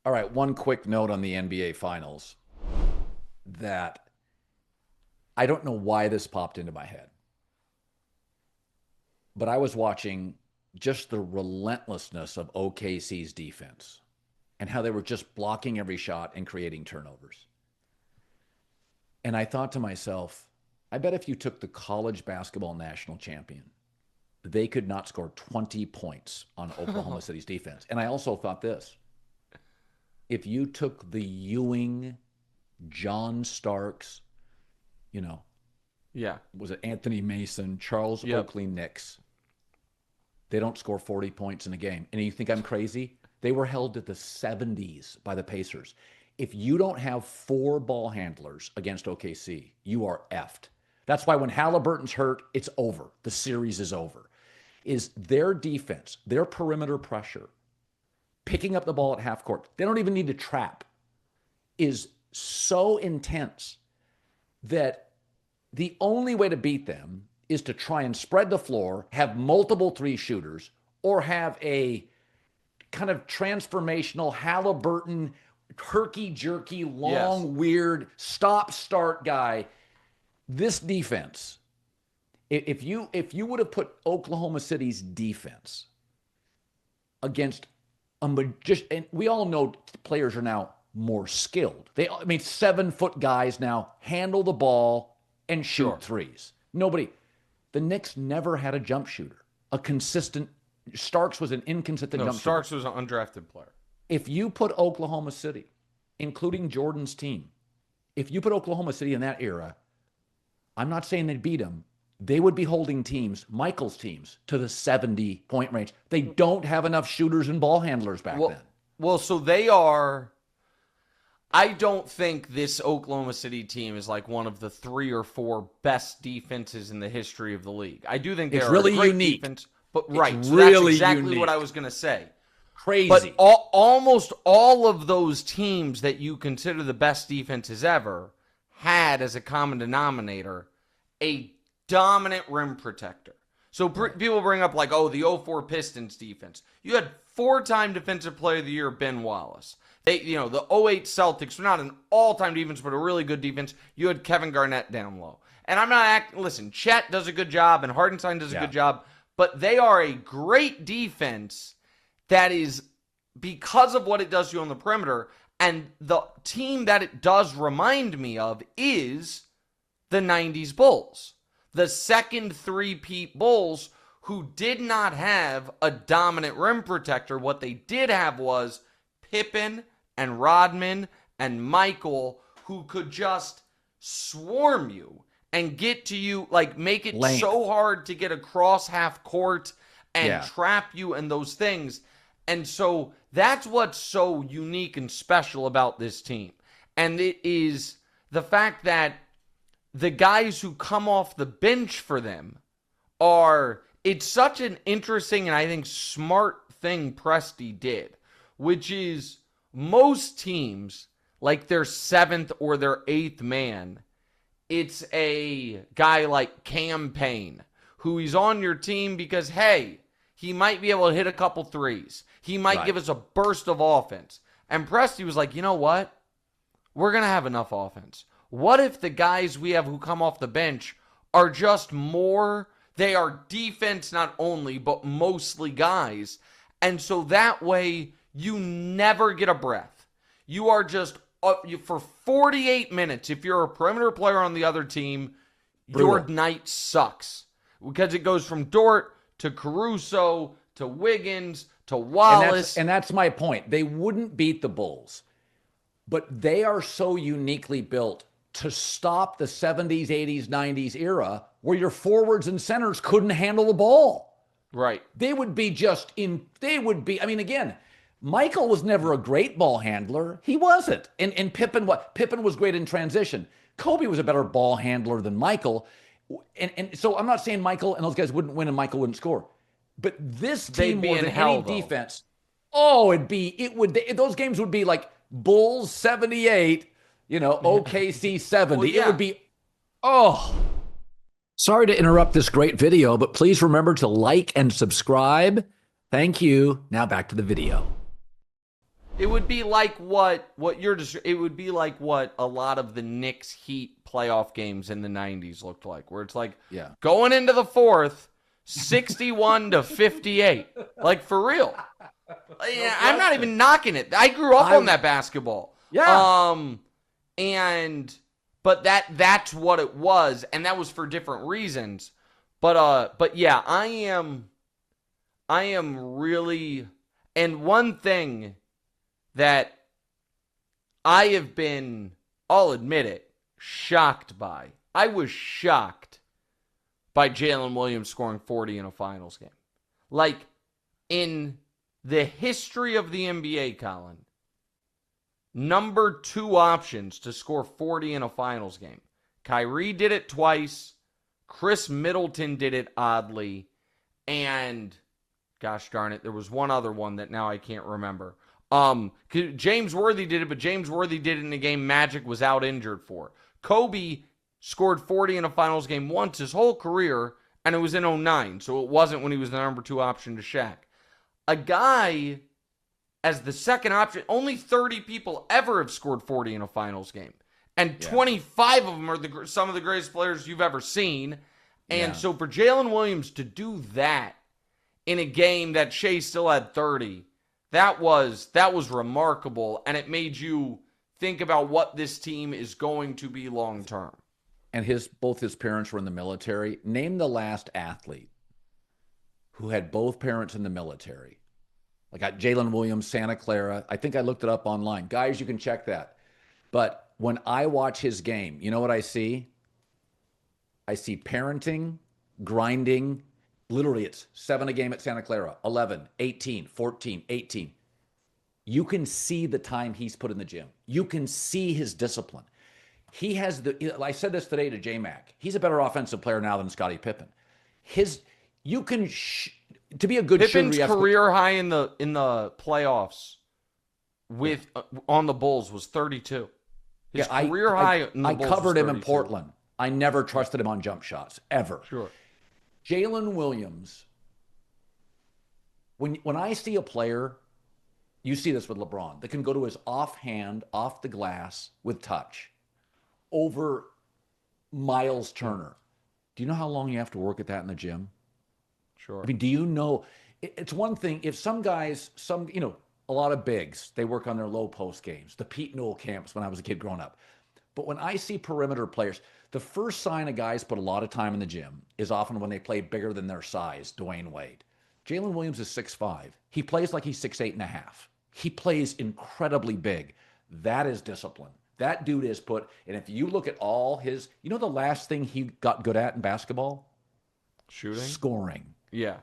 All right, one quick note on the NBA Finals that I don't know why this popped into my head, but I was watching just the relentlessness of OKC's defense and how they were just blocking every shot and creating turnovers. And I thought to myself, I bet if you took the college basketball national champion, they could not score 20 points on Oklahoma City's defense. And I also thought this, if you took the Ewing, John Starks, Yeah. was it Anthony Mason, Charles Oakley Knicks, they don't score 40 points in a game. And you think I'm crazy? They were held to the 70s by the Pacers. If you don't have 4 ball handlers against OKC, you are effed. That's why when Halliburton's hurt, it's over. The series is over. Is their defense, their perimeter pressure, picking up the ball at half court, they don't even need to trap, is so intense that the only way to beat them is to try and spread the floor, have multiple 3 shooters, or have a kind of transformational Halliburton, herky-jerky, long, weird, stop-start guy. This defense, if you would have put Oklahoma City's defense against and we all know players are now more skilled. 7-foot guys now handle the ball and shoot threes. The Knicks never had a jump shooter, a consistent. Starks was an inconsistent jump shooter. Starks was an undrafted player. If you put Oklahoma City, including Jordan's team, if you put Oklahoma City in that era, I'm not saying they'd beat them. They would be holding Michael's teams, to the 70-point range. They don't have enough shooters and ball handlers back then. Well, so they are. I don't think this Oklahoma City team is like one of the 3 or 4 best defenses in the history of the league. I do think they're really a great unique. defense, but It's right, so really that's exactly unique. what I was going to say. Crazy. But almost all of those teams that you consider the best defenses ever had as a common denominator a dominant rim protector. So people bring up like, the 04 Pistons defense. You had 4-time Defensive Player of the Year Ben Wallace. The 08 Celtics were not an all-time defense, but a really good defense. You had Kevin Garnett down low. And I'm not listen, Chet does a good job and Hardenstein does a good job, but they are a great defense that is because of what it does to you on the perimeter. And the team that it does remind me of is the 90s Bulls. The second three-peat Bulls who did not have a dominant rim protector. What they did have was Pippen and Rodman and Michael, who could just swarm you and get to you, like make it so hard to get across half court and trap you and those things. And so that's what's so unique and special about this team. And it is the fact that the guys who come off the bench for them it's such an interesting and I think smart thing Presti did, which is most teams, like their 7th or their 8th man, it's a guy like Cam Payne, who he's on your team because, hey, he might be able to hit a couple threes. He might give us a burst of offense. And Presti was like, you know what? We're going to have enough offense. What if the guys we have who come off the bench are just more, they are defense not only, but mostly guys. And so that way, you never get a breath. You are just, for 48 minutes, if you're a perimeter player on the other team, your night sucks. Because it goes from Dort to Caruso to Wiggins to Wallace. And that's my point. They wouldn't beat the Bulls, but they are so uniquely built to stop the 70s, 80s, 90s era where your forwards and centers couldn't handle the ball. Right. They would be again, Michael was never a great ball handler. He wasn't. And Pippen was great in transition. Kobe was a better ball handler than Michael. And so I'm not saying Michael and those guys wouldn't win and Michael wouldn't score. But this team more than any defense, those games would be like Bulls 78, OKC 70. Well, yeah. It would be, Sorry to interrupt this great video, but please remember to like and subscribe. Thank you. Now back to the video. It would be like what you're just. It would be like what a lot of the Knicks Heat playoff games in the '90s looked like, where it's like going into the fourth, 61-58, like for real. Yeah, I'm not even knocking it. I grew up on that basketball. Yeah. But that's what it was, and that was for different reasons. But yeah, I am really, and one thing that I have been, I'll admit it, shocked by. I was shocked by Jaylen Williams scoring 40 in a finals game. Like, in the history of the NBA, Colin, number 2 options to score 40 in a finals game. Kyrie did it twice. Chris Middleton did it oddly. And, gosh darn it, there was one other one that now I can't remember. James Worthy did it, but James Worthy did it in a game Magic was out injured for. Kobe scored 40 in a finals game once his whole career, and it was in 2009, so it wasn't when he was the number 2 option to Shaq. A guy as the second option, only 30 people ever have scored 40 in a finals game. And 25 of them are some of the greatest players you've ever seen. And so for Jaylen Williams to do that in a game that Shai still had 30, that was remarkable, and it made you think about what this team is going to be long term. And both his parents were in the military. Name the last athlete who had both parents in the military. I got Jaylen Williams, Santa Clara. I think I looked it up online. Guys, you can check that. But when I watch his game, you know what I see? I see parenting, grinding. Literally, it's 7 a game at Santa Clara, 11, 18, 14, 18. You can see the time he's put in the gym. You can see his discipline. He has I said this today to J-Mac. He's a better offensive player now than Scottie Pippen. To be a good Pippen's shooter, career high in the playoffs on the Bulls was 32. His career high in the Bulls covered him 32. in Portland. I never trusted him on jump shots, ever. Sure. Jaylen Williams, when I see a player, you see this with LeBron, that can go to his offhand, off the glass with touch over Miles Turner. Do you know how long you have to work at that in the gym? Sure. I mean, do you know, it's one thing if some guys, a lot of bigs, they work on their low post games, the Pete Newell camps when I was a kid growing up. But when I see perimeter players, the first sign of guys put a lot of time in the gym is often when they play bigger than their size, Dwayne Wade. Jaylen Williams is 6'5". He plays like he's 6'8.5". He plays incredibly big. That is discipline. That dude is put, and if you look at all his, the last thing he got good at in basketball? Shooting? Scoring. Yeah.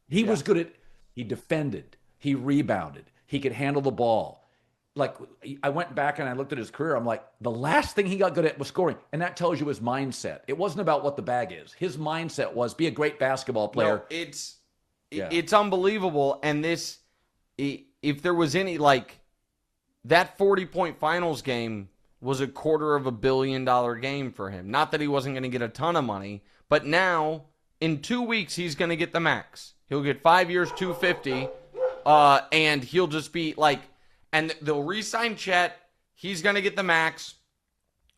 He was good at, he defended, he rebounded, he could handle the ball. Like, I went back and I looked at his career. I'm like, the last thing he got good at was scoring. And that tells you his mindset. It wasn't about what the bag is. His mindset was be a great basketball player. No, it's unbelievable. And if there was any, that 40-point finals game was a $250 million game for him. Not that he wasn't going to get a ton of money, but now in 2 weeks, he's going to get the max. He'll get 5 years, $250, and he'll just be and they'll re-sign Chet. He's going to get the max.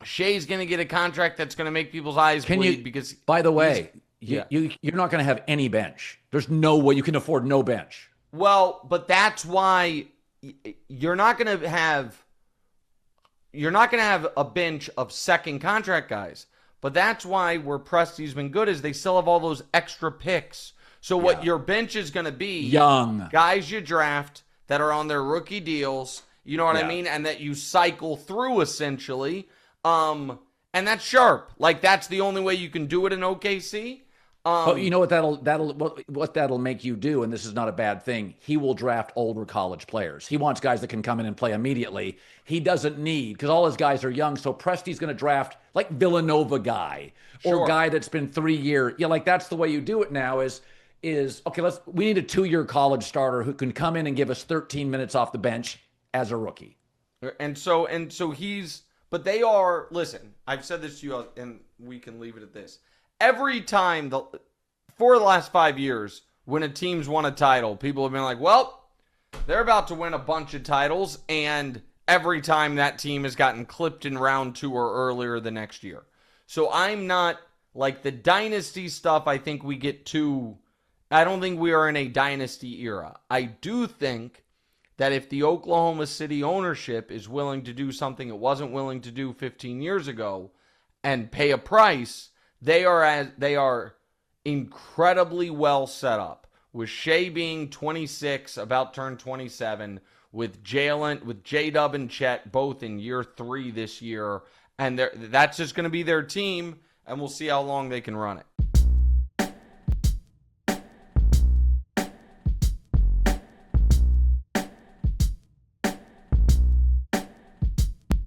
Shai's going to get a contract that's going to make people's eyes bleed because. By the way, you're not going to have any bench. There's no way you can afford no bench. Well, but that's why you're not going to have a bench of second contract guys. But that's why where Presti's been good is they still have all those extra picks. So what your bench is going to be young guys you draft that are on their rookie deals, you know what I mean? And that you cycle through essentially. And that's sharp. That's the only way you can do it in OKC. But you know what that'll make you do, and this is not a bad thing. He will draft older college players. He wants guys that can come in and play immediately. He doesn't need, because all his guys are young. So Presti's going to draft Villanova guy or guy that's been 3 years. That's the way you do it now. Is okay. We need a 2-year college starter who can come in and give us 13 minutes off the bench as a rookie. And so but they are. Listen, I've said this to you, and we can leave it at this. Every time for the last 5 years, when a team's won a title, people have been like, well, They're about to win a bunch of titles, and every time that team has gotten clipped in round 2 or earlier the next year. So I'm not, like, the dynasty stuff, I think we get too, I don't think we are in a dynasty era. I do think that if the Oklahoma City ownership is willing to do something it wasn't willing to do 15 years ago and pay a price, they are incredibly well set up. With Shai being 26, about to turn 27, with J-Dub and Chet both in year 3 this year, and that's just going to be their team, and we'll see how long they can run it.